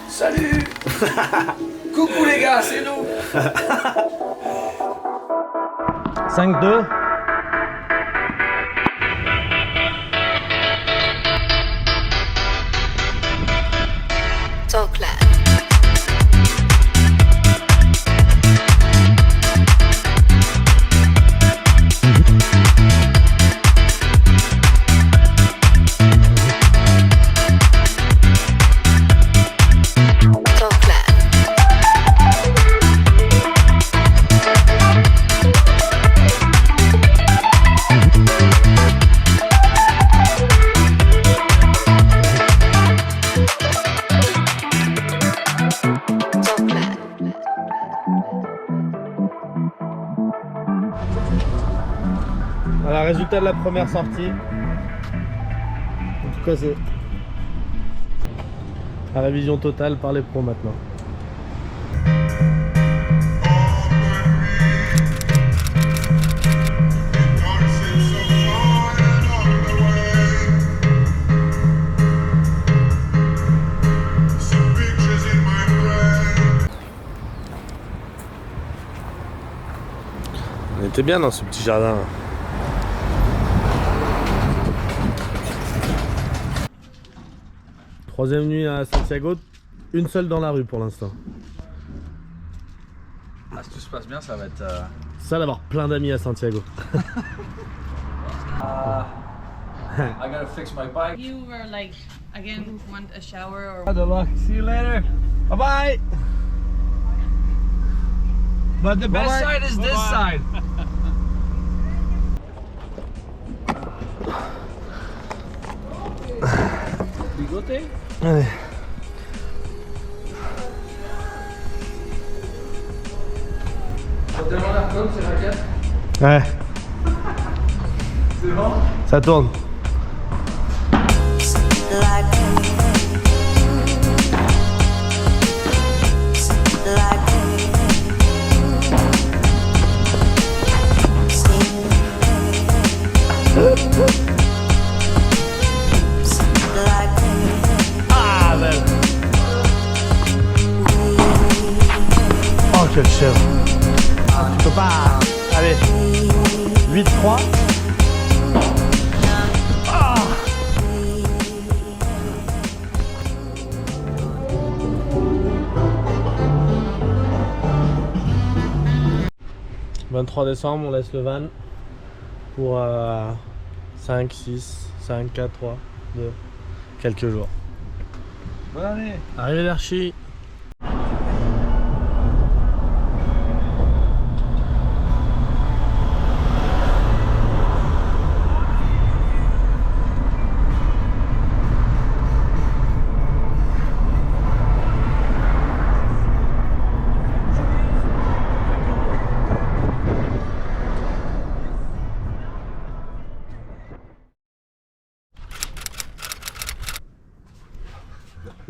Salut. Coucou les gars, c'est nous. 5-2. Talkland. Voilà, résultat de la première sortie. En tout cas, c'est la révision totale par les pros maintenant. On était bien dans ce petit jardin. Troisième nuit à Santiago, une seule dans la rue pour l'instant. Ah, si tout se passe bien, ça va être... Ça d'avoir plein d'amis à Santiago. I gotta fix my bike. You were like, again, want a shower or... Good luck. See you later. Bye bye. But the best side is this side. Bigote? Allez. Faut tellement la comme ces raquettes. Ouais, C'est bon? ça tourne. Ah belle. Oh quel chèvre. Tu peux pas. Allez. 8-3. Ah. « 23 décembre, on laisse le van pour 5, 6, 5, 4, 3, 2, quelques jours. Bonne année. Arrivederci.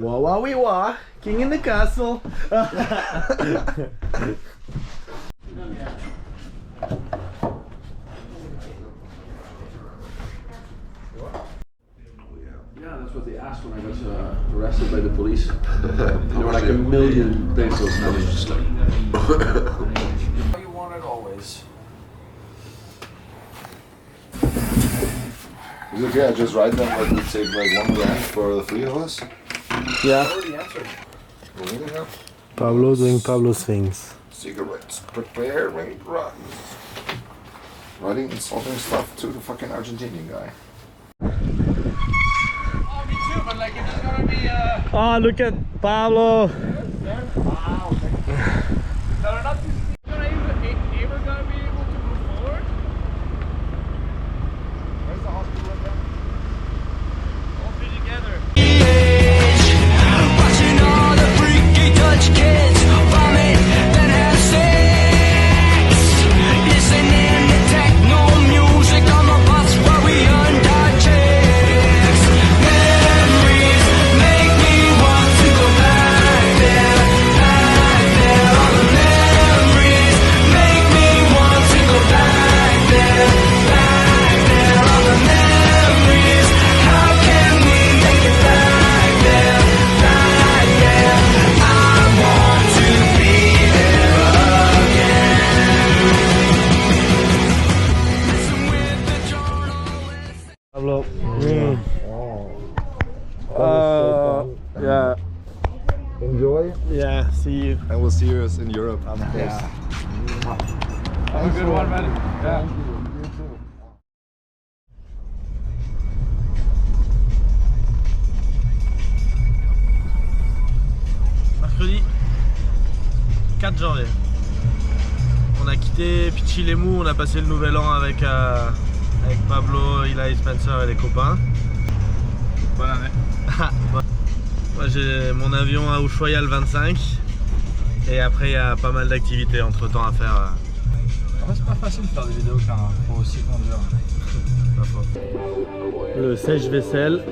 Wah wah wee wah, king in the castle. Yeah, that's what they asked when I got arrested by the police. There were like a million pesos, and I was just like... How you want it always. Is it okay? I just write them like we take like $1 grand for the three of us. Yeah. I already answered. Really? Yeah. Pablo doing Pablo's things. Cigarettes, preparing drugs. Writing insulting stuff to the fucking Argentinian guy. Oh, me too, but like if it's gonna be Oh, look at Pablo. wow. They're not ever gonna be able to move forward. Where's the hospital right now? All three together. Watching all the freaky Dutch kids vomit, then have sex. Listening to techno music on the bus while we earned our checks. Memories make me want to go back there. All the memories. Yeah. Enjoy, Yeah, see you. and we'll see you in Europe. Have a good one, man. Yeah. Mercredi 4 janvier. On a quitté Pichilemu, on a passé le nouvel an avec Pablo, Eli, Spencer et les copains. Bonne année. Moi j'ai mon avion à Ushuaia le 25 et après il y a pas mal d'activités entre temps à faire. C'est pas facile de faire des vidéos quand faut aussi conduire. Pas faux. Le sèche-vaisselle.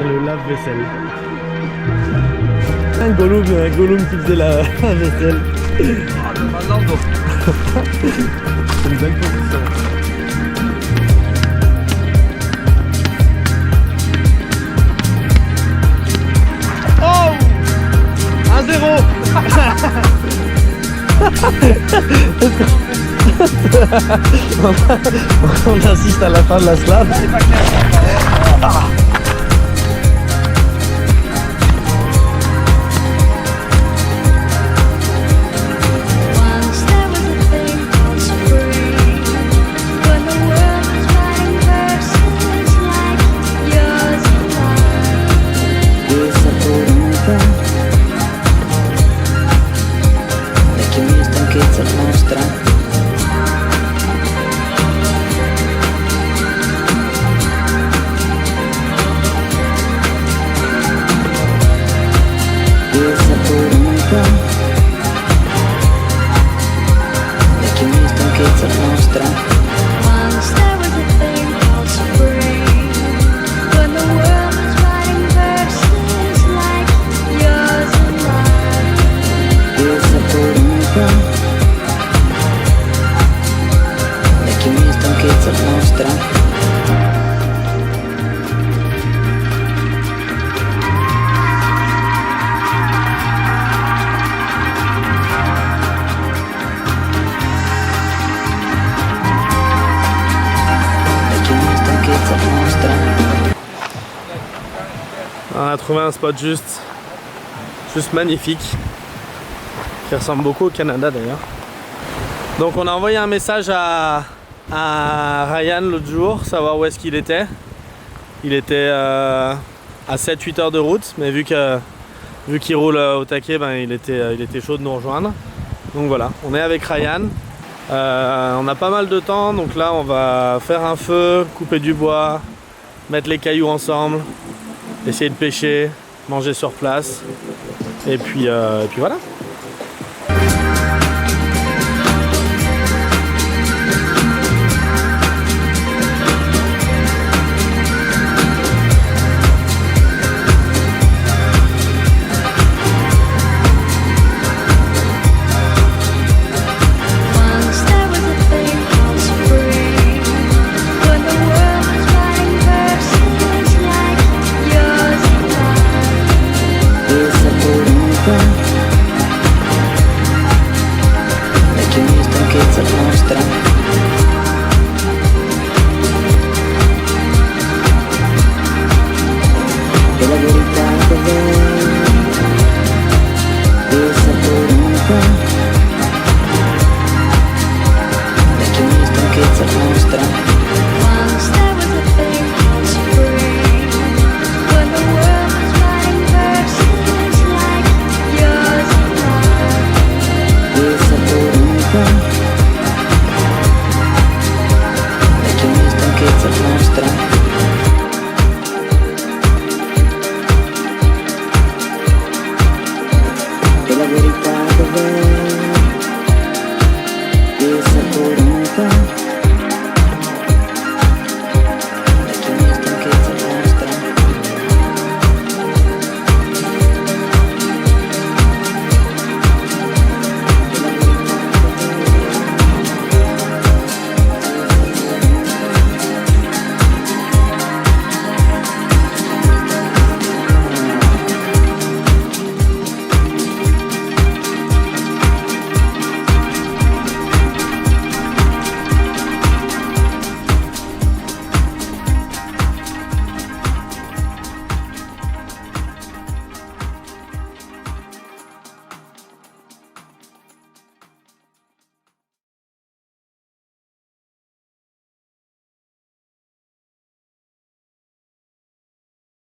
Le lave-vaisselle. Un Gollum qui faisait la vaisselle. Ah, le Malando. C'est une belle position. Oh 1-0. On assiste à la fin de la slab. Once there was a thing called spring, when the world was writing verses like yours and mine. Questa comunità, vecchia mia stanchezza mostra. Questa comunità, vecchia mia stanchezza mostra. Once there was a thing called spring, when the world was writing verses like yours and mine. Questa comunità, vecchia mia stanchezza mostra. On a trouvé un spot juste magnifique, qui ressemble beaucoup au Canada d'ailleurs. Donc on a envoyé un message à Ryan l'autre jour, savoir où est-ce qu'il était. Il était à 7-8 heures de route, mais vu qu'il roule au taquet, ben, il était chaud de nous rejoindre. Donc voilà, on est avec Ryan. On a pas mal de temps, donc là on va faire un feu, couper du bois, mettre les cailloux ensemble, essayer de pêcher, manger sur place, et puis voilà.